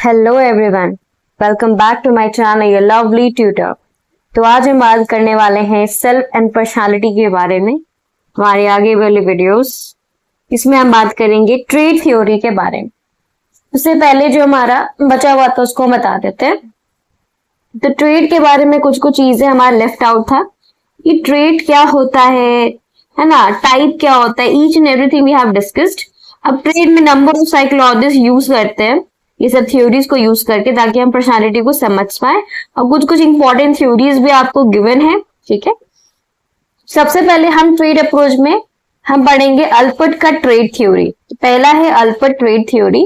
Hello everyone, welcome back to my channel your lovely tutor. तो आज हम बात करने वाले हैं सेल्फ एंड पर्सनालिटी के बारे में। हमारे आगे वाले वीडियोस इसमें हम बात करेंगे ट्रेड थ्योरी के बारे में। उससे पहले जो हमारा बचा हुआ था उसको हम बता देते हैं। तो ट्रेड के बारे में कुछ चीजें हमारा लेफ्ट आउट था कि ट्रेड क्या होता है ना, टाइप क्या होता है, each and everything we have discussed. अब ट्रेड में नंबर ऑफ साइकोलॉजिस्ट यूज करते हैं ये सब थ्योरीज को यूज करके, ताकि हम पर्सनालिटी को समझ पाए। और कुछ इंपॉर्टेंट थ्योरीज भी आपको गिवन है, ठीक है। सबसे पहले हम ट्रेड अप्रोच में हम पढ़ेंगे अल्पर्ट का ट्रेड थ्योरी। पहला है अल्पर्ट ट्रेड थ्योरी,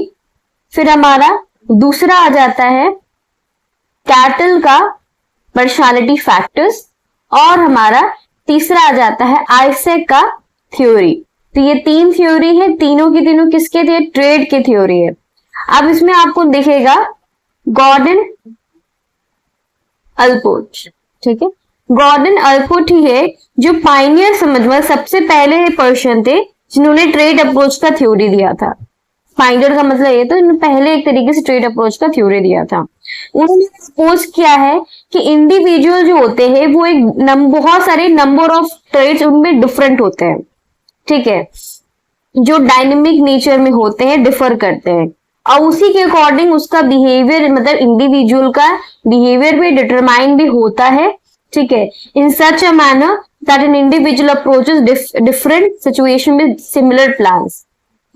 फिर हमारा दूसरा आ जाता है कैटल का पर्सनालिटी फैक्टर्स, और हमारा तीसरा आ जाता है आइसेक का थ्योरी। तो ये तीन थ्योरी है, तीनों की तीनों किसके थे? ट्रेड के थ्योरी है। अब इसमें आपको दिखेगा गॉर्डन अल्पोर्ट, ठीक है। गॉर्डन अल्पोर्ट ही है जो पाइनियर समझ सबसे पहले पर्सन थे जिन्होंने ट्रेड अप्रोच का थ्योरी दिया था। पाइनियर का मतलब ये तो इन्होंने पहले एक तरीके से ट्रेड अप्रोच का थ्योरी दिया था। उन्होंने सपोज किया है कि इंडिविजुअल जो होते हैं वो एक बहुत सारे नंबर ऑफ ट्रेड्स उनमें डिफरेंट होते हैं, ठीक है, जो डायनेमिक नेचर में होते हैं, डिफर करते हैं, और उसी के अकॉर्डिंग उसका बिहेवियर मतलब इंडिविजुअल का बिहेवियर भी डिटरमाइन भी होता है, ठीक है। In such a manner that an individual approaches different situation with similar plans.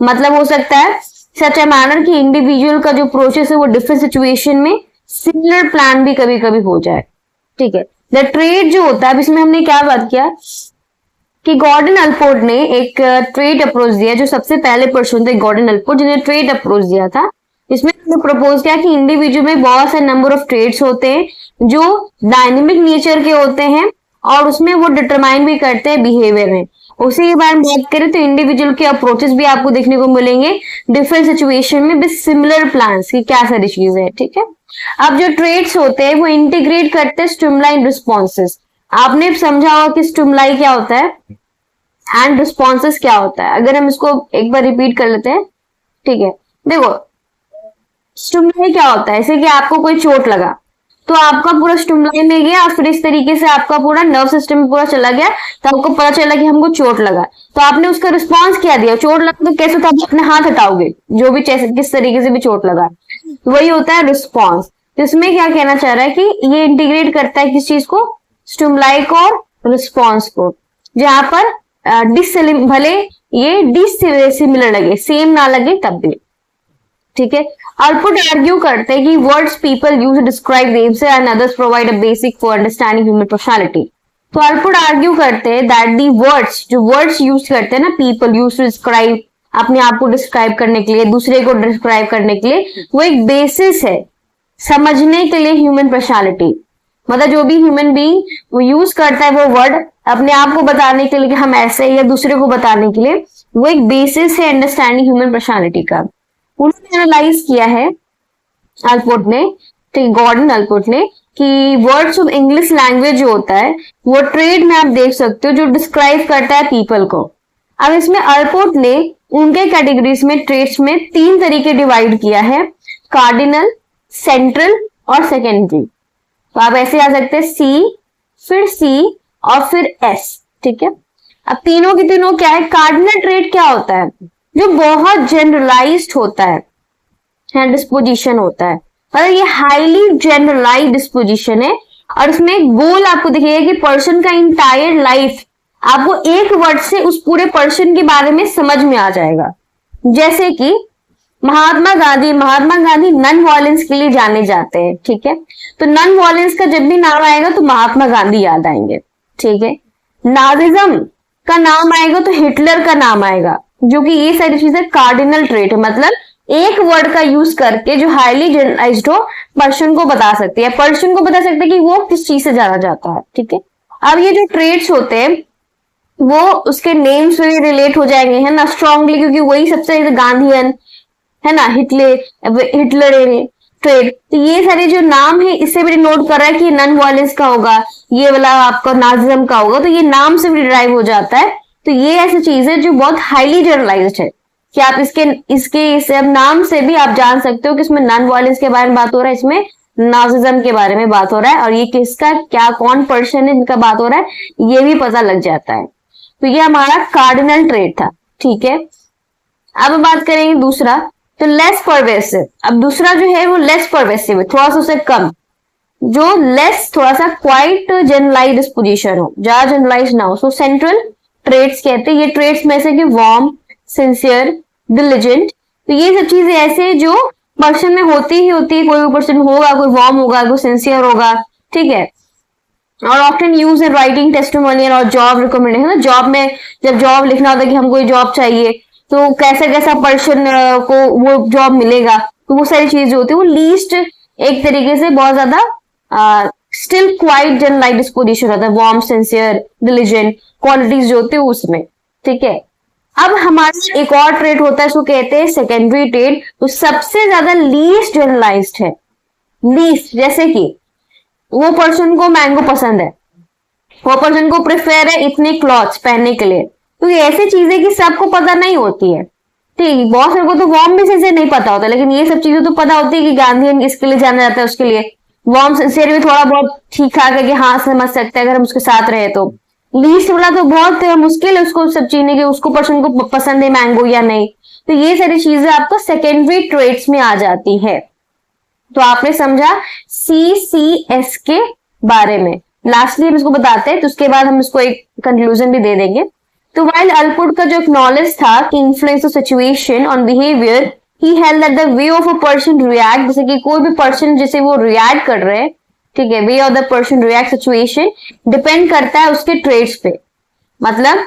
मतलब हो सकता है सच अ मैनर कि इंडिविजुअल का जो प्रोसेस है वो डिफरेंट सिचुएशन में सिमिलर प्लान भी कभी कभी हो जाए, ठीक है। द ट्रेड जो होता है, अब इसमें हमने क्या बात किया कि गॉर्डन अल्पोर्ट ने एक ट्रेड अप्रोच दिया, जो सबसे पहले पर्सन थे गॉर्डन अल्पोर्ट जिन्होंने ट्रेड अप्रोच दिया था। इसमें उन्होंने प्रपोज किया कि इंडिविजुअल में बहुत सारे नंबर ऑफ ट्रेड्स होते हैं जो डायनेमिक नेचर के होते हैं, और उसमें वो डिटरमाइन भी करते हैं बिहेवियर में। उसी के बारे में बात करें तो इंडिविजुअल के अप्रोचेस भी आपको देखने को मिलेंगे डिफरेंट सिचुएशन में विद सिमिलर प्लान्स की क्या सारी चीजें है, ठीक है। अब जो ट्रेड्स होते हैं वो इंटीग्रेट करते हैं स्टिमुलाई रिस्पॉन्सेस। आपने समझा होगा कि स्टिमुलाई क्या होता है एंड रिस्पॉन्सेस क्या होता है। अगर हम इसको एक बार रिपीट कर लेते हैं, ठीक है। देखो स्टिमुलाई क्या होता है, जैसे कि आपको कोई चोट लगा तो आपका पूरा स्टिमुलाई में गया और फिर इस तरीके से आपका पूरा नर्व सिस्टम में पूरा चला गया, तो आपको पता चला कि हमको चोट लगा, तो आपने उसका रिस्पॉन्स क्या दिया। चोट लगा तो कैसे, तो आप अपने हाथ हटाओगे जो भी किस तरीके से भी चोट लगा, वही होता है रिस्पॉन्स। तो इसमें क्या कहना चाह रहा है कि ये इंटीग्रेट करता है किस चीज को? स्टिमुलाई को और रिस्पॉन्स को, जहां पर भले ये डिसिमिलर लगे, सेम ना लगे तब भी, ठीक है। अल्पोर्ट आर्ग्यू करते हैं कि words people use to describe themselves and others provide a basic for understanding human personality. तो अल्पोर्ट आर्ग्यू करते हैं दैट दी वर्ड्स, जो वर्ड्स यूज करते हैं ना पीपल यूज टू डिस्क्राइब, अपने आप को डिस्क्राइब करने के लिए, दूसरे को डिस्क्राइब करने के लिए, वो एक बेसिस है समझने के लिए ह्यूमन पर्सनालिटी। मतलब जो भी ह्यूमन बीइंग वो यूज करता है वो वर्ड अपने आप को बताने के लिए कि हम ऐसे, या दूसरे को बताने के लिए, वो एक बेसिस है अंडरस्टैंडिंग ह्यूमन पर्सनालिटी का। उन्होंने एनालाइज किया है अल्पोर्ट ने, गॉर्डन अल्पोर्ट ने, कि वर्ड्स ऑफ इंग्लिश लैंग्वेज जो होता है वो ट्रेड में आप देख सकते हो जो डिस्क्राइब करता है पीपल को। अब इसमें अल्पोर्ट ने उनके कैटेगरीज में ट्रेड्स में तीन तरीके डिवाइड किया है, कार्डिनल, सेंट्रल और सेकेंडरी। तो आप ऐसे आ सकते हैं सी, फिर सी और फिर एस, ठीक है। अब तीनों के तीनों क्या है? कार्डिनल ट्रेड क्या होता है? जो बहुत जनरलाइज्ड होता है डिस्पोजिशन होता है, मतलब ये हाईली जनरलाइज्ड डिस्पोजिशन है, और इसमें एक गोल आपको दिखेगा कि पर्सन का इंटायर लाइफ आपको एक वर्ड से उस पूरे पर्सन के बारे में समझ में आ जाएगा। जैसे कि महात्मा गांधी नॉन वायलेंस के लिए जाने जाते हैं, ठीक है। तो नॉन वायलेंस का जब भी नाम आएगा तो महात्मा गांधी याद आएंगे, ठीक है। नाजिज्म का नाम आएगा तो हिटलर का नाम आएगा, जो कि ये सारी चीजें कार्डिनल ट्रेट है। मतलब एक वर्ड का यूज करके जो हाईली जनरलाइज्ड हो पर्सन को बता सकती है, पर्सन को बता सकते हैं कि वो किस चीज से जाना जाता है, ठीक है। अब ये जो ट्रेड्स होते हैं वो उसके नेम से रिलेट हो जाएंगे, है ना, स्ट्रांगली, क्योंकि वही सबसे गांधीयन है ना, हिटलर ट्रेड। तो ये सारे जो नाम है इससे भी नोट कर रहा है कि नॉन वायलेंस का होगा, ये वाला आपका नाजिज्म का होगा, तो ये नाम से भी डिराइव हो जाता है। तो ये ऐसी चीज है जो बहुत हाईली जनरलाइज्ड है, कि आप इसके अब नाम से भी आप जान सकते हो कि इसमें नॉन वायलेंस के बारे में बात हो रहा है, इसमें नार्सिसिज्म के बारे में बात हो रहा है, और ये किसका क्या कौन पर्सन है जिनका बात हो रहा है ये भी पता लग जाता है। तो ये हमारा कार्डिनल ट्रेट था, ठीक है। अब हम बात करेंगे दूसरा, तो लेस परवेसिव। अब दूसरा जो है वो लेस परवेसिव है, थोड़ा सा उससे कम, जो लेस थोड़ा सा क्वाइट जनरलाइज डिस्पोजिशन हो, ज्यादा जनरलाइज ना हो, सो सेंट्रल ट्रेट्स कहते हैं। ये ट्रेट्स में से कि वार्म, सिंसियर, डिलिजेंट, तो ये सब चीजें ऐसे जो पर्सन में होती ही होती है। कोई भी पर्सन होगा, कोई वार्म होगा, कोई सिंसियर होगा, ठीक है। और often use in writing testimonial और जॉब रिकमेंडेशन। जॉब में जब जॉब लिखना होता है कि हमको जॉब चाहिए, तो कैसा कैसा पर्सन को वो जॉब मिलेगा, तो वो सारी चीजें होती है वो लीस्ट एक तरीके से बहुत ज्यादा स्टिल क्वाइट जनरलाइज डिस्पोजिशन होता है, वार्म, सिंसियर, डिलिजेंट क्वालिटीज जो होती है उसमें, ठीक है। अब हमारा एक और ट्रेट होता है, इसको कहते हैं सेकेंडरी ट्रेट, तो सबसे ज्यादा लीस्ट जनरलाइज्ड है। लीस्ट, जैसे कि वो पर्सन को मैंगो पसंद है, वो पर्सन को प्रेफर है इतने क्लॉथ्स पहनने के लिए, तो ये ऐसी चीजें कि सबको पता नहीं होती है, ठीक। बहुत सारे को तो वार्म भी सिंसियर नहीं पता होता, लेकिन ये सब चीजें तो पता होती है कि गांधीयन इसके लिए जाना जाता है, उसके लिए वार्म सिंसियर भी थोड़ा बहुत ठीक ठाक है कि हाँ समझ सकते हैं अगर हम उसके साथ रहे तो। लीस्ट वाला तो बहुत मुश्किल है उसको सब चीजें कि उसको पर्सन को पसंद है मैंगो या नहीं। तो ये सारी चीजें आपको सेकेंडरी ट्रेट्स में आ जाती है। तो आपने समझा CCS के बारे में। लास्टली हम इसको बताते हैं, तो उसके बाद हम इसको एक कंक्लूजन भी दे देंगे। तो वाइल अल्पोर्ट का जो नॉलेज था कि influence of situation on behaviour, he held that the way of a person react, जैसे कि कोई भी पर्सन जैसे वो रिएक्ट कर रहे हैं, ठीक है, way of the person react situation depend करता है उसके ट्रेट्स पे। मतलब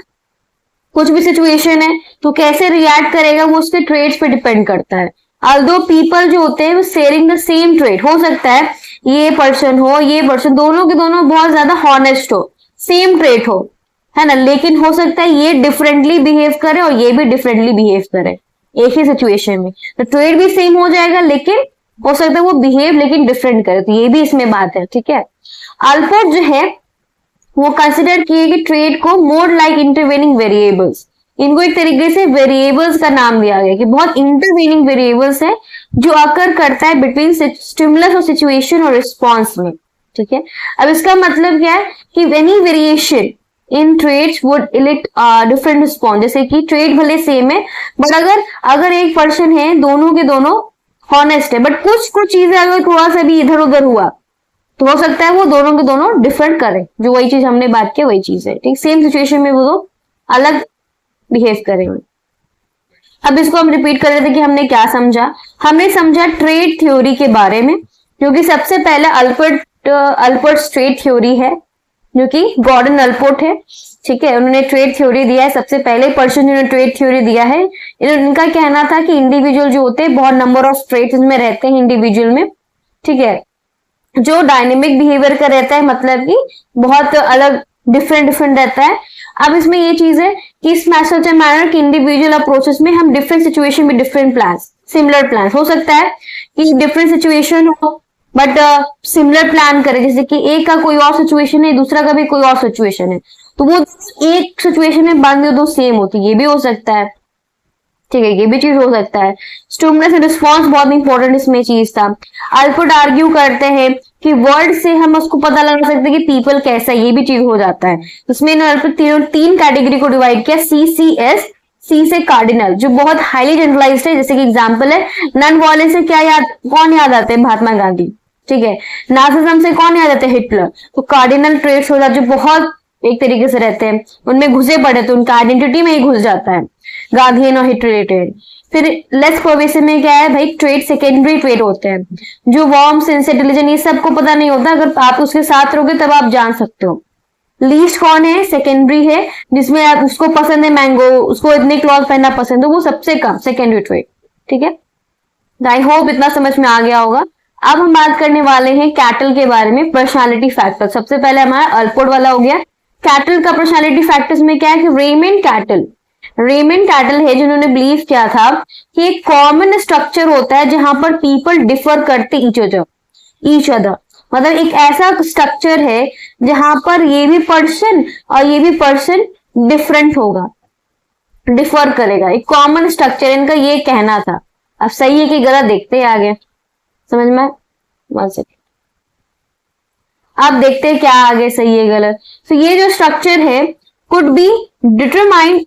कुछ भी सिचुएशन है तो कैसे रिएक्ट करेगा वो उसके ट्रेट्स पे डिपेंड करता है। ऑल्दो पीपल जो होते हैं वो शेयरिंग द सेम ट्रेट, हो सकता है ये पर्सन हो, ये पर्सन दोनों के दोनों बहुत ज्यादा हॉनेस्ट हो, सेम ट्रेट हो, है ना, लेकिन हो सकता है ये डिफरेंटली बिहेव करे और ये भी डिफरेंटली बिहेव करे एक ही सिचुएशन में। तो ट्रेड भी सेम हो जाएगा, लेकिन हो सकता है वो बिहेव लेकिन डिफरेंट करे, तो ये भी इसमें बात है, ठीक है। अल्पोर्ट जो है वो कंसिडर किए कि ट्रेड को मोर लाइक इंटरवेनिंग वेरिएबल्स, इनको एक तरीके से वेरिएबल्स का नाम दिया गया कि बहुत इंटरवेनिंग वेरिएबल्स है जो अकर करता है बिटवीन स्टिमुलस और सिचुएशन और रिस्पॉन्स में, ठीक है। अब इसका मतलब क्या है कि any variation in traits would elicit different response, जैसे कि ट्रेड भले सेम है बट अगर एक पर्सन है दोनों के दोनों हॉनेस्ट है, बट कुछ चीजें अगर थोड़ा सा भी इधर उधर हुआ तो हो सकता है वो दोनों के दोनों डिफरेंट करे, जो वही चीज हमने बात की वही चीज है, ठीक। सेम सिचुएशन में वो दो अलग बिहेव करेंगे। अब इसको हम रिपीट कर रहे थे कि हमने क्या समझा। हमने समझा ट्रेड थ्योरी के बारे में, जो कि सबसे पहले अल्पर्ट ट्रेड थ्योरी है, जो कि गॉर्डन अल्पोर्ट है, ठीक है। उन्होंने ट्रेड थ्योरी दिया है, सबसे पहले पर्सन जिन्होंने ट्रेड थ्योरी दिया है। इनका कहना था कि इंडिविजुअल जो होते हैं बहुत नंबर ऑफ ट्रेड्स में रहते हैं इंडिविजुअल में, ठीक है, जो डायनेमिक बिहेवियर का रहता है, मतलब कि बहुत अलग डिफरेंट रहता है। अब इसमें ये चीज है कि इस मैसेज मैनर की इंडिविजुअल अप्रोचेस में हम डिफरेंट सिचुएशन में डिफरेंट प्लान्स, सिमिलर प्लान हो सकता है कि डिफरेंट सिचुएशन हो बट सिमिलर प्लान करें, जैसे कि एक का कोई और सिचुएशन है दूसरा का भी कोई और सिचुएशन है, तो वो एक सिचुएशन में बांध दो सेम होती, ये भी हो सकता है, ठीक है, ये भी चीज हो सकता है। स्टिमुलस एंड रिस्पॉन्स बहुत इंपॉर्टेंट इसमें चीज था। अल्पोर्ट आर्ग्यू करते हैं कि वर्ड से हम उसको पता लगा सकते हैं कि पीपल कैसा है, ये भी चीज हो जाता है। इसमें इन्होंने तीन कैटेगरी को डिवाइड किया, CCS, C से कार्डिनल, जो बहुत हाईली जनरलाइज्ड है, जैसे कि एग्जांपल है नॉन वायलेंस से कौन याद आते हैं, महात्मा गांधी, ठीक है। नार्सिसिज्म से कौन याद आते हैं, हिटलर। तो कार्डिनल ट्रेट्स हो जाते जो बहुत एक तरीके से रहते हैं, उनमें घुसे पड़े तो उनका आइडेंटिटी में ही घुस जाता है, गांधीयन और हिटलर रिलेटेड। फिर लेस परवेसिव में क्या है भाई, ट्रेड सेकेंडरी ट्रेड होते हैं, जो वार्म, सिंसियर, डिलिजेंट, ये सबको पता नहीं होता, अगर आप उसके साथ रहोगे तब आप जान सकते हो। लीस्ट कौन है, सेकेंडरी है, जिसमें आप उसको पसंद है मैंगो, उसको इतने क्लॉथ पहनना पसंद है, वो सबसे कम सेकेंडरी ट्रेड, ठीक है। आई होप इतना समझ में आ गया होगा। अब हम बात करने वाले हैं कैटल के बारे में, पर्सनालिटी फैक्टर। सबसे पहले हमारा अल्पोर्ट वाला हो गया। कैटल का पर्सनालिटी फैक्टर्स में क्या है कि रेमंड कैटल है जिन्होंने बिलीव किया था कि एक कॉमन स्ट्रक्चर होता है जहां पर पीपल डिफर करते ईच अदर, मतलब एक ऐसा स्ट्रक्चर है जहां पर ये भी पर्सन और ये भी पर्सन डिफरेंट होगा, डिफर करेगा, एक कॉमन स्ट्रक्चर, इनका ये कहना था। अब सही है कि गलत देखते हैं आगे, समझ में? वन सेकेंड, अब देखते हैं क्या आगे सही है गलत। तो ये जो स्ट्रक्चर है कुड बी डिटरमाइंड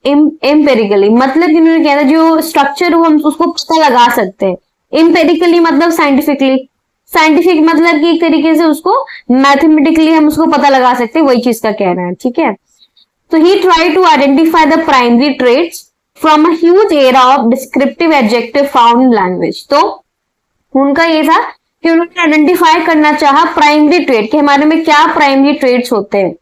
एम्पेरिकली, मतलब इन्होंने कहा था जो स्ट्रक्चर हो हम उसको पता लगा सकते हैं। एम्पेरिकली मतलब साइंटिफिकली, साइंटिफिक मतलब कि एक तरीके से उसको मैथमेटिकली हम उसको पता लगा सकते हैं, वही चीज का कहना है, ठीक है। तो he try to identify the primary traits from a huge array of descriptive adjective found in language. तो उनका ये था कि उन्होंने आइडेंटिफाई करना चाहा प्राइमरी ट्रेट, कि हमारे में क्या प्राइमरी ट्रेट्स होते हैं,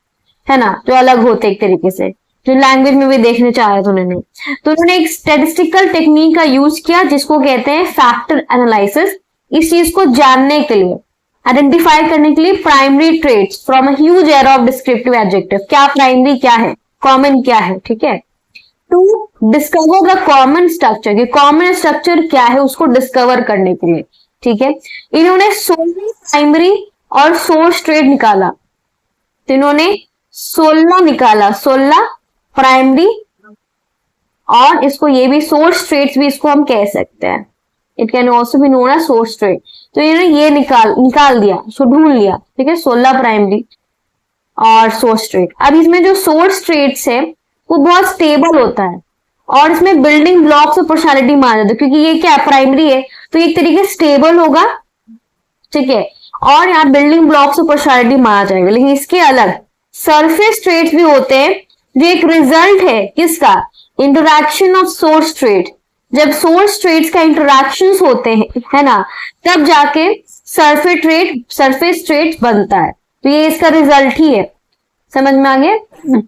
है ना, जो अलग होते एक तरीके से, जो लैंग्वेज में भी देखने चाहे थे उन्होंने। तो उन्होंने एक स्टैटिस्टिकल टेक्निक का यूज किया जिसको कहते हैं फैक्टर एनालिसिस, इस चीज को जानने के लिए, आइडेंटिफाई करने के लिए primary traits from a huge array of descriptive adjective, क्या प्राइमरी क्या है, कॉमन क्या है, ठीक है। To discover the common structure, कि कॉमन स्ट्रक्चर क्या है उसको डिस्कवर करने के लिए, ठीक है। इन्होंने 16 प्राइमरी और सोर्स ट्रेट निकाला, तो इन्होंने 16 निकाला, 16 प्राइमरी, और इसको ये भी सोर्स ट्रेट्स भी इसको हम कह सकते हैं, it can also be known as source trait. तो इन्होंने ये निकाल दिया, सो ढूंढ लिया, ठीक है, 16 प्राइमरी और सोर्स ट्रेट। अब इसमें जो सोर्स ट्रेट्स है वो बहुत स्टेबल होता है, और इसमें बिल्डिंग ब्लॉक्स और पर्सनालिटी माना जाता है, क्योंकि ये क्या प्राइमरी है तो एक तरीके से स्टेबल होगा, ठीक है, और यहाँ बिल्डिंग ब्लॉक्स और पर्सनालिटी माना जाएगा। लेकिन इसके अलग सरफेस ट्रेट्स भी होते हैं जो एक रिजल्ट है किसका, इंटरैक्शन ऑफ सोर्स ट्रेट। जब सोर्स ट्रेट्स का इंटरैक्शन होते हैं, है ना, तब जाके सरफेस ट्रेट बनता है। तो ये इसका रिजल्ट ही है, समझ में आ गया।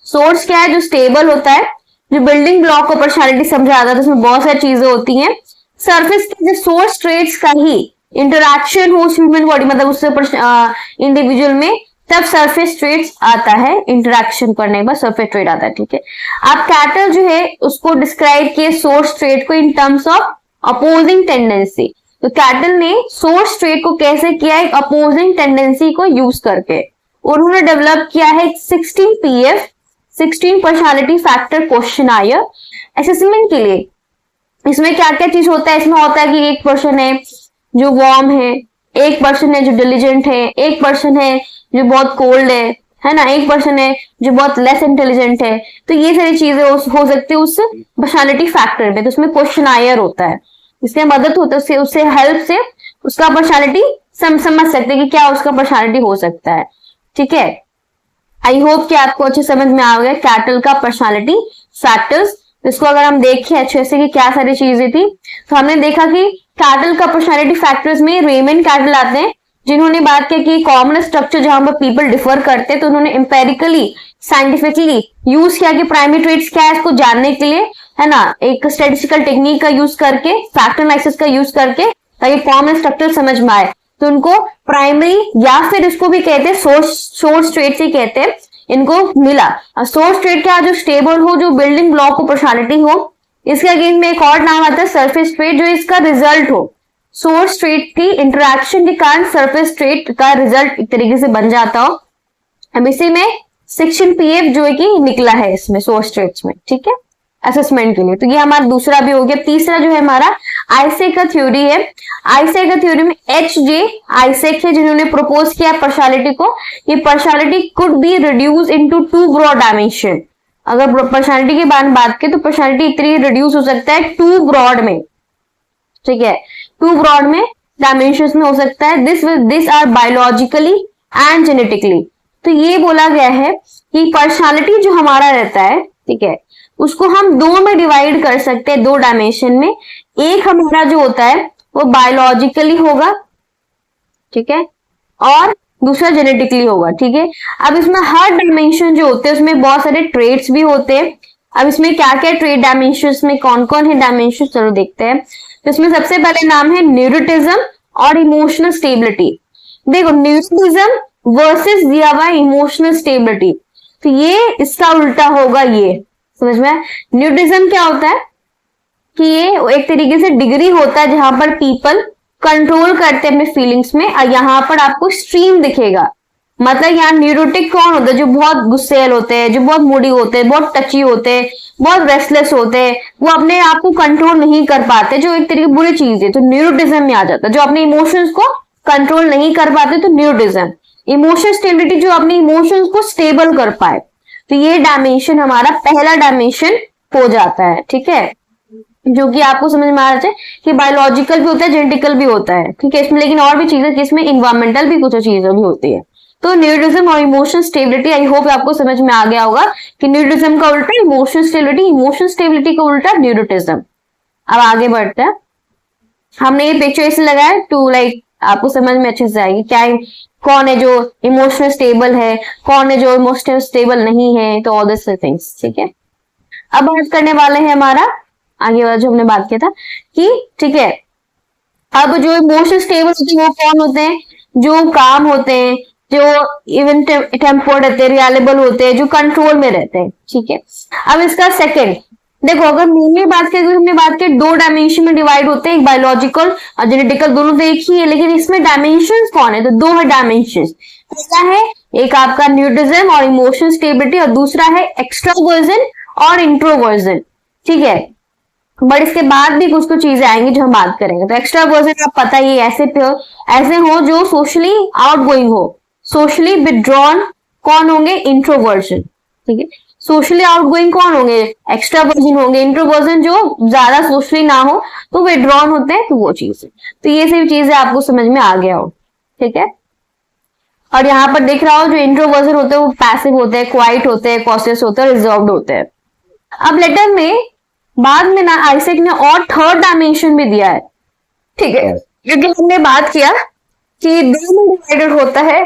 सोर्स क्या है, जो स्टेबल होता है, जो बिल्डिंग ब्लॉक और पर्सनालिटी समझाता है, तो उसमें बहुत सारी चीजें होती हैं। सरफेस के सोर्स ट्रेट्स का ही इंटरैक्शन हो ह्यूमन बॉडी, मतलब उससे इंडिविजुअल में, तब सरफेस ट्रेट्स आता है, इंटरैक्शन करने के बाद सरफेस ट्रेट आता है, ठीक है। आप कैटल जो है उसको डिस्क्राइब किए सोर्स ट्रेट को in terms of opposing tendency. तो कैटल ने सोर्स ट्रेट को कैसे किया, एक अपोजिंग टेंडेंसी को यूज करके, और उन्होंने डेवलप किया है 16 PF 16 personality factor questionnaire assessment के लिए। इसमें क्या क्या चीज होता है, इसमें होता है कि एक पर्सन है जो वार्म है, एक पर्सन है जो डिलीजेंट है, एक पर्सन है जो बहुत कोल्ड है ना, एक पर्सन है जो बहुत लेस इंटेलिजेंट है। तो ये सारी चीजें हो सकती है उस पर्सनालिटी फैक्टर में। तो उसमें क्वेश्चनायर होता है, इसमें मदद होता है, उससे हेल्प से उसका पर्सनालिटी समझ सकते हैं कि क्या उसका पर्सनालिटी हो सकता है, ठीक है। आई होप कि आपको अच्छे समझ में आ गया कैटल का पर्सनालिटी फैक्टर्स। इसको अगर हम देखें अच्छे से कि क्या सारी चीजें थी, तो हमने देखा कि कैटल का पर्सनालिटी फैक्टर्स में रेमंड कैटल आते हैं, जिन्होंने बात की कि कॉमन स्ट्रक्चर जहां पर पीपल डिफर करते हैं, तो उन्होंने एम्पेरिकली साइंटिफिकली यूज किया कि प्राइमरी ट्रेट्स क्या है इसको जानने के लिए, है ना, एक स्टैटिस्टिकल टेक्निक का यूज करके, फैक्टर एनालिसिस का यूज करके, ताकि कॉमन स्ट्रक्चर समझ में आए। तो उनको प्राइमरी या फिर इसको भी कहते हैं सोर्स ट्रेट्स ही कहते हैं, इनको मिला। सोर्स ट्रेट क्या, जो स्टेबल हो, जो बिल्डिंग ब्लॉक को पर्सनालिटी हो। इसके अगेंस्ट में एक और नाम आता है सरफेस ट्रेट, जो इसका रिजल्ट हो। सोर्स ट्रेट की इंटरैक्शन के कारण सरफेस ट्रेट का रिजल्ट एक तरीके से बन जाता हो। अब इसी में 16 PF जो है कि निकला है इसमें सोर्स ट्रेट्स में, ठीक है, असेसमेंट के लिए। तो ये हमारा दूसरा भी हो गया। तीसरा जो है हमारा आइसेक का थ्योरी है। आइसेक का थ्योरी में HJ आइसेक है जिन्होंने प्रपोज किया पर्सनालिटी को, ये personality could be reduce into 2 broad dimension. अगर पर्सनालिटी के बारे में बात करें तो पर्सनालिटी एक तरीके रिड्यूस हो सकता है 2 ब्रॉड में, ठीक है, 2 ब्रॉड में डायमेंशंस में हो सकता है। This are biologically and genetically. तो ये बोला गया है कि पर्सनालिटी जो हमारा रहता है, ठीक है, उसको हम 2 में डिवाइड कर सकते हैं, 2 डायमेंशन में। एक हमारा जो होता है वो बायोलॉजिकली होगा, ठीक है, और दूसरा जेनेटिकली होगा, ठीक है। अब इसमें हर डायमेंशन जो होते हैं उसमें बहुत सारे ट्रेट्स भी होते हैं। अब इसमें क्या क्या ट्रेट डायमेंशन में कौन कौन है डायमेंशन, चलो देखते हैं। तो इसमें सबसे पहले नाम है न्यूरोटिज्म और इमोशनल स्टेबिलिटी। देखो, न्यूरोटिज्म वर्सेस दिया हुआ इमोशनल स्टेबिलिटी, तो ये इसका उल्टा होगा, ये समझ में। न्यूरोटिज्म क्या होता है कि ये एक तरीके से डिग्री होता है जहां पर पीपल कंट्रोल करते हैं अपने फीलिंग्स में, और यहाँ पर आपको स्ट्रीम दिखेगा। मतलब यहाँ न्यूरोटिक कौन होता है, जो बहुत गुस्सेल होते हैं, जो बहुत मूडी होते हैं, बहुत टची होते हैं, बहुत रेस्टलेस होते हैं, वो अपने आप को कंट्रोल नहीं कर पाते, जो एक तरीके की बुरी चीज है, तो न्यूरोटिज्म में आ जाता है। जो अपने इमोशंस को कंट्रोल नहीं कर पाते तो न्यूरोटिज्म। इमोशन स्टेबिलिटी, जो अपने इमोशंस को स्टेबल कर पाए, तो ये डायमेंशन हमारा पहला डायमेंशन हो जाता है। ठीक है, जो कि आपको समझ में आ रहा है कि बायोलॉजिकल भी होता है, जेनेटिकल भी होता है। ठीक है, इसमें लेकिन और भी चीजें कि इसमें इन्वायरमेंटल भी कुछ चीजें भी होती है। तो न्यूरोटिज्म और इमोशन स्टेबिलिटी, आई होप आपको समझ में आ गया होगा कि न्यूरोटिज्म का उल्टा इमोशन स्टेबिलिटी, इमोशन स्टेबिलिटी का उल्टा न्यूरोटिज्म। अब आगे बढ़ते हैं। हमने ये पिक्चर इसलिए लगाया टू लाइक आपको समझ में अच्छे से आएगी क्या कौन है जो इमोशनल स्टेबल है, कौन है जो इमोशनल स्टेबल नहीं है, तो ऑल दिस थिंग्स। ठीक है, अब बात करने वाले हैं हमारा आगे वाला जो हमने बात किया था कि ठीक है, अब जो इमोशन स्टेबल होते हैं वो कौन होते हैं, जो काम होते हैं, जो इवन टेम्पर्ड रहते हैं, रिलायबल होते हैं, जो कंट्रोल में रहते हैं। ठीक है, अब इसका सेकंड देखो, अगर मेनली बात करें, हमने बात की दो डायमेंशन में डिवाइड होते हैं, एक बायोलॉजिकल और जेनेटिकल, दोनों तो एक ही है, लेकिन इसमें डायमेंशंस कौन है, तो दो है डायमेंशंस। पहला है एक आपका न्यूरोटिज्म और इमोशन स्टेबिलिटी, और दूसरा है एक्सट्रोवर्जन और इंट्रोवर्जन। ठीक है, बट इसके बाद भी कुछ कुछ चीजें आएंगी जो हम बात करेंगे। तो एक्सट्रावर्जन आप पता ही ऐसे हो जो सोशली आउटगोइंग हो, सोशली विथड्रॉन कौन होंगे, इंट्रोवर्जन। ठीक है, सोशली आउटगोइंग कौन होंगे, एक्स्ट्रावर्जन होंगे। इंट्रोवर्जन जो ज्यादा सोशली ना हो तो विथड्रॉन होते हैं, तो वो चीज है। तो ये सभी चीजें आपको समझ में आ गया हो। ठीक है, और यहाँ पर देख रहा हो जो इंट्रोवर्जन होते हैं वो पैसिव होते हैं, क्वाइट होते हैं, कॉशियस होते हैं, रिजर्व्ड होते हैं। अब लेटर में बाद में ना आइजैक ने और थर्ड डायमेंशन भी दिया है। ठीक है, क्योंकि हमने बात किया कि दो में डिवाइडेड होता है,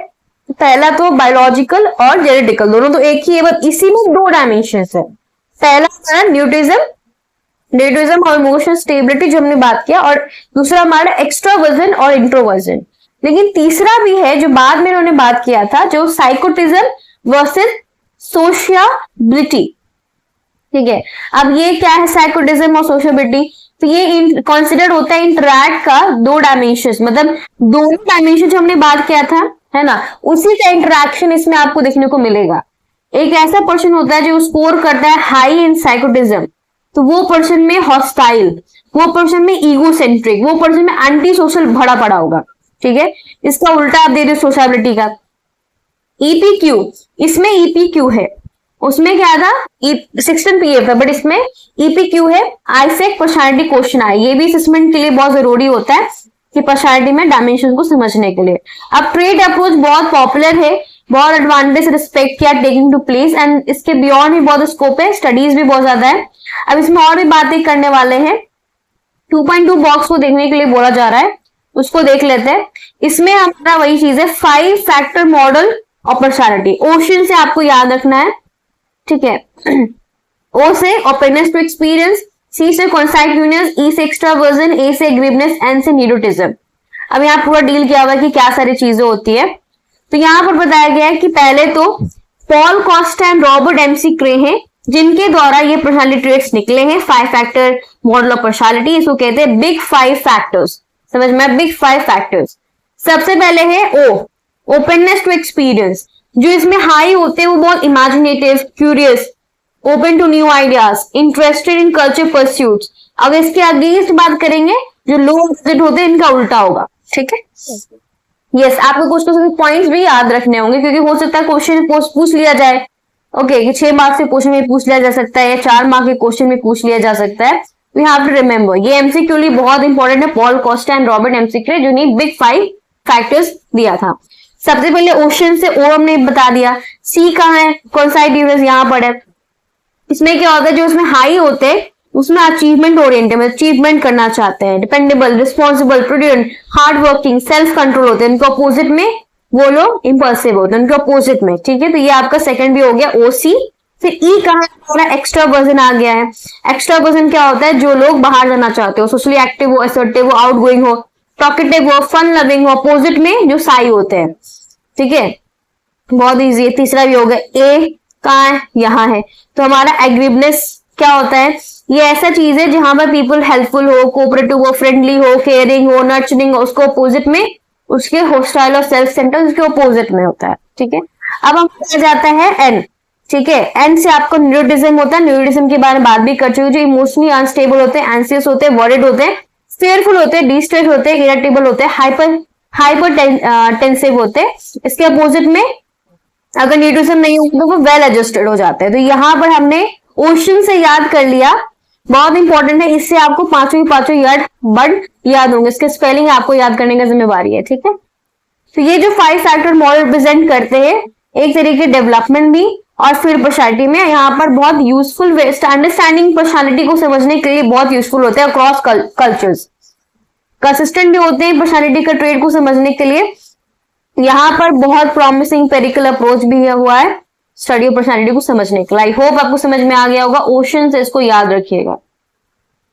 पहला तो बायोलॉजिकल और जेनेटिकल, दोनों तो एक ही है, बस इसी में दो डायमेंशन है। पहला हमारा न्यूरोटिज्म और इमोशनल स्टेबिलिटी जो हमने बात किया, और दूसरा हमारा एक्स्ट्रावर्जन और इंट्रोवर्जन। लेकिन तीसरा भी है जो बाद में उन्होंने बात किया था, जो साइकोटिज्म वर्सेस सोशियबिलिटी। ठीक है, अब ये क्या है, साइकोटिज्म और सोशियबिलिटी, तो ये कंसिडर होता है इंटरैक्ट का दो डायमेंशन, मतलब दोनों डायमेंशन जो हमने बात किया था, है ना, उसी का इंटरैक्शन इसमें आपको देखने को मिलेगा। एक ऐसा पर्सन होता है जो स्कोर करता है हाई इन साइकोटिज्म, तो वो पर्सन में हॉस्टाइल, वो पर्सन में ईगोसेंट्रिक, वो पर्सन में एंटी सोशल भरा पड़ा होगा। ठीक है, इसका उल्टा आप दे दो सोशबिलिटी का ईपीक्यू, इसमें ईपीक्यू है, उसमें क्या था 16 पीएफ है, बट इसमें ईपीक्यू है। आइजैक पर्सनालिटी क्वेश्चन आए, ये भी असेसमेंट के लिए बहुत जरूरी होता है कि पर्सनालिटी में डायमेंशन को समझने के लिए। अब ट्रेड अप्रोच बहुत पॉपुलर है, बहुत एडवांटेज रिस्पेक्ट किया टेकिंग टू प्लेस, एंड इसके बियॉन्ड भी बहुत स्कोप है, स्टडीज भी बहुत ज्यादा है। अब इसमें और भी बातें करने वाले हैं। 2.2 बॉक्स को देखने के लिए बोला जा रहा है, उसको देख लेते हैं। इसमें हमारा वही चीज है 5 factor model of personality. Ocean से आपको याद रखना है। ठीक है, ओ से ओपननेस टू एक्सपीरियंस, सी से कॉन्साइट्यूनियस, ई से एक्स्ट्रावर्जन, ए से एग्रीवनेस, एन से न्यूरोटिज्म। अब यहाँ पूरा डील किया हुआ है कि क्या सारी चीजें होती है। तो यहाँ पर बताया गया है कि पहले तो Paul Costa and Robert McCrae हैं जिनके द्वारा ये पर्सनालिटी ट्रेट्स निकले हैं, 5 फैक्टर मॉडल ऑफ पर्सनालिटी। इसको कहते हैं बिग 5 फैक्टर्स। समझ में, बिग 5 फैक्टर्स। सबसे पहले है ओ, ओपननेस टू एक्सपीरियंस। जो इसमें हाई होते हैं वो बहुत imaginative, curious, open to new ideas, interested in culture pursuits. अब इसके अगेंस्ट बात करेंगे जो लो ऑपोजिट होते हैं, इनका उल्टा होगा। ठीक है, यस, आपको कुछ कुछ पॉइंट्स भी याद रखने होंगे क्योंकि हो सकता है क्वेश्चन पूछ लिया जाए। ओके, कि 6 मार्क्स के क्वेश्चन में पूछ लिया जा सकता है या 4 मार्क्स के क्वेश्चन में पूछ लिया जा सकता है। वी हैव टू रिमेंबर, ये एमसीक्यू लिए बहुत इंपॉर्टेंट है। Paul Costa and Robert McCrae जिन्होंने बिग 5 फैक्टर्स दिया था। सबसे पहले ओशन से ओ हमने बता दिया। सी कहाँ है, कॉन्साइट्यूनियस यहाँ पर है। इसमें क्या होता है, जो उसमें हाई होते हैं उसमें अचीवमेंट ओरिएंटेड, मतलब अचीवमेंट करना चाहते हैं, dependable, responsible, prudent, hard working, self control होते हैं। इनके अपोजिट में वो लोग इंपल्सिव होते हैं, उनके अपोजिट में। ठीक है, तो ये आपका सेकंड भी हो गया ओसी। फिर ई कहाँ, थोड़ा एक्स्ट्रावर्जन आ गया है। एक्स्ट्रावर्जन क्या होता है, जो लोग बाहर जाना चाहते हो, सोशली एक्टिव हो, असर्टिव हो, आउटगोइंग हो, टॉकेटिव हो, फन लविंग हो। अपोजिट में जो साई होते हैं। ठीक है, बहुत इजी है। तीसरा भी हो गया, ए कहाँ है, यहाँ है। तो हमारा एग्रीवनेस क्या होता है, ये ऐसा चीज है जहां पर पीपल हेल्पफुल हो, कोऑपरेटिव हो, फ्रेंडली हो, केयरिंग हो, नर्चरिंग हो। उसको अपोजिट में उसके होस्टाइल और सेल्फ सेंटर उसके अपोजिट में होता है। ठीक है, अब हम जाता है एन। ठीक है। एन से आपको न्यूरोटिज्म होता है, न्यूरोटिज्म के बारे में बात भी कर चुके, जो इमोशनली अनस्टेबल होते हैं, एंसियस होते हैं, वरीड होते हैं, फेयरफुल होते हैं, डिस्ट्रेस होते हैं, इरिटेबल होते हैं, हाइपर टेंसिव होते हैं। इसके अपोजिट में अगर न्यूट्रिशन नहीं होगा तो वो वेल एडजस्टेड हो जाते हैं। तो यहाँ पर हमने ओशन से याद कर लिया, बहुत इंपॉर्टेंट है, इससे आपको पांचों याद वर्ड याद होंगे, इसके स्पेलिंग आपको याद करने की जिम्मेवारी है, ठीक है। तो ये जो 5 फैक्टर मॉडल प्रेजेंट करते हैं, एक तरीके डेवलपमेंट भी और फिर पर्सनालिटी में, यहाँ पर बहुत यूजफुल अंडरस्टैंडिंग पर्सनालिटी को समझने के लिए बहुत यूजफुल होते हैं अक्रॉस कल्चर्स, कंसिस्टेंट भी होते हैं पर्सनालिटी का ट्रेड को समझने के लिए। यहाँ पर बहुत प्रॉमिसिंग पेरिकल अप्रोच भी हुआ है स्टडी ऑफ पर्सनालिटी को समझने के लिए। आई होप आपको समझ में आ गया होगा, ओशन से इसको याद रखिएगा,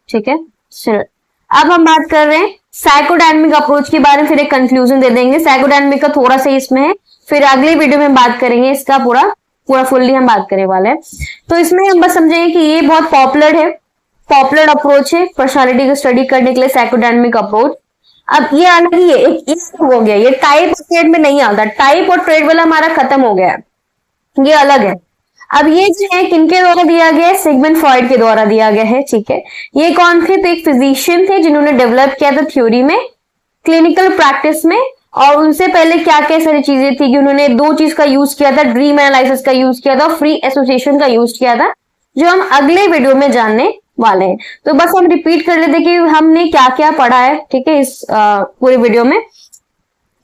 ठीक है। चलो अब हम बात कर रहे हैं साइकोडायनामिक अप्रोच के बारे में, फिर एक कंक्लूजन दे देंगे। साइकोडायनामिक का थोड़ा सा इसमें है, फिर अगले वीडियो में बात करेंगे इसका पूरा फुल्ली हम बात करने वाले हैं। तो इसमें हम बस समझेंगे कि ये बहुत पॉपुलर अप्रोच है पर्सनालिटी को स्टडी करने के लिए, साइकोडायनामिक अप्रोच। अब ये अलग ही है, एक हो गया, ये टाइप और ट्रेड में नहीं आता, टाइप और ट्रेड वाला हमारा खत्म हो गया, ये अलग है। अब ये जो है किनके द्वारा दिया गया है, सिगमंड फ्रॉइड के द्वारा दिया गया है, ठीक है। ये कौन थे, तो एक फिजिशियन थे जिन्होंने डेवलप किया था थ्योरी में, क्लिनिकल प्रैक्टिस में। और उनसे पहले क्या क्या सारी चीजें थी कि उन्होंने 2 चीज का यूज किया था, ड्रीम एनालिसिस का यूज किया था, फ्री एसोसिएशन का यूज किया था, जो हम अगले वीडियो में जानने वाले हैं। तो बस हम रिपीट कर लेते कि हमने क्या क्या पढ़ा है, ठीक है, इस पूरे वीडियो में।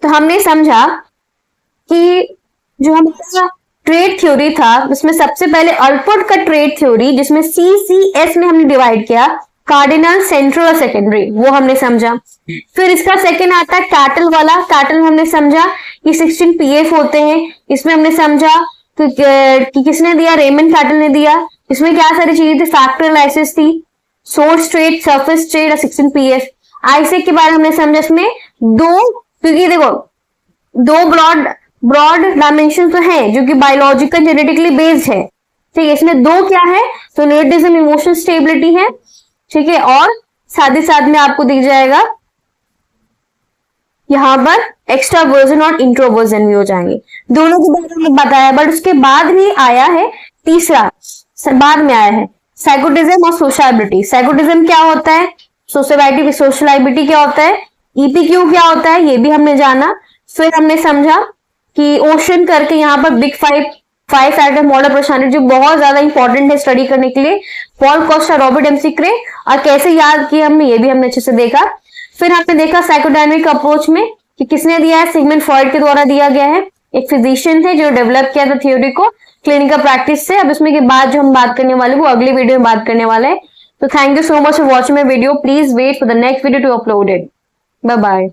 तो हमने समझा कि जो हमारा ट्रेड थ्योरी था उसमें सबसे पहले अल्पोर्ट का ट्रेड थ्योरी, जिसमें CCS में हमने डिवाइड किया, कार्डिनल, सेंट्रल और सेकेंडरी, वो हमने समझा। फिर इसका सेकेंड आता है कैटल वाला, कैटल हमने समझा कि 16 PF होते हैं, इसमें हमने समझा कि किसने दिया, रेमंड कैटल ने दिया। इसमें क्या सारी चीजें थी, फैक्टर एनालिसिस थी, सोर्स ट्रेड, सरफेस ट्रेड और 16 PF। आईसेक के बारे में हमने समझा, इसमें क्योंकि देखो 2 ब्रॉड डायमेंशन तो है जो कि बायोलॉजिकल जेनेटिकली बेस्ड है, ठीक है। इसमें 2 क्या है, तो न्यूरोटिज्म, इमोशनल स्टेबिलिटी है, ठीक है, और साथ ही साथ में आपको दिख जाएगा यहाँ पर एक्स्ट्रावर्जन और इंट्रोवर्जन भी हो जाएंगे, दोनों के बारे में बताया। बट उसके बाद भी आया है तीसरा, बाद में आया है साइकोटिज्म और सोशलाइबिलिटी। साइकोटिज्म क्या होता है, सोशलाइबिलिटी क्या होता है, EPQ क्या होता है, ये भी हमने जाना। फिर हमने समझा कि ओशन करके यहाँ पर बिग 5 फैक्टर मॉडल पर्सनालिटी, जो बहुत ज्यादा इंपॉर्टेंट है स्टडी करने के लिए, पॉल कोस्टा, रॉबर्ट McCrae, और कैसे याद किया हमने, ये भी हमने अच्छे से देखा। फिर हमने देखा साइकोडायनामिक अप्रोच में कि किसने दिया है, सिगमंड फ्रॉइड के द्वारा दिया गया है, एक फिजिशियन थे जो डेवलप किया था थ्योरी को क्लिनिकल प्रैक्टिस से। अब इसमें के बाद जो हम बात करने वाले वो अगले वीडियो में बात करने वाले हैं। तो thank you so much for watching my video, please wait for the next video to upload it. Bye bye.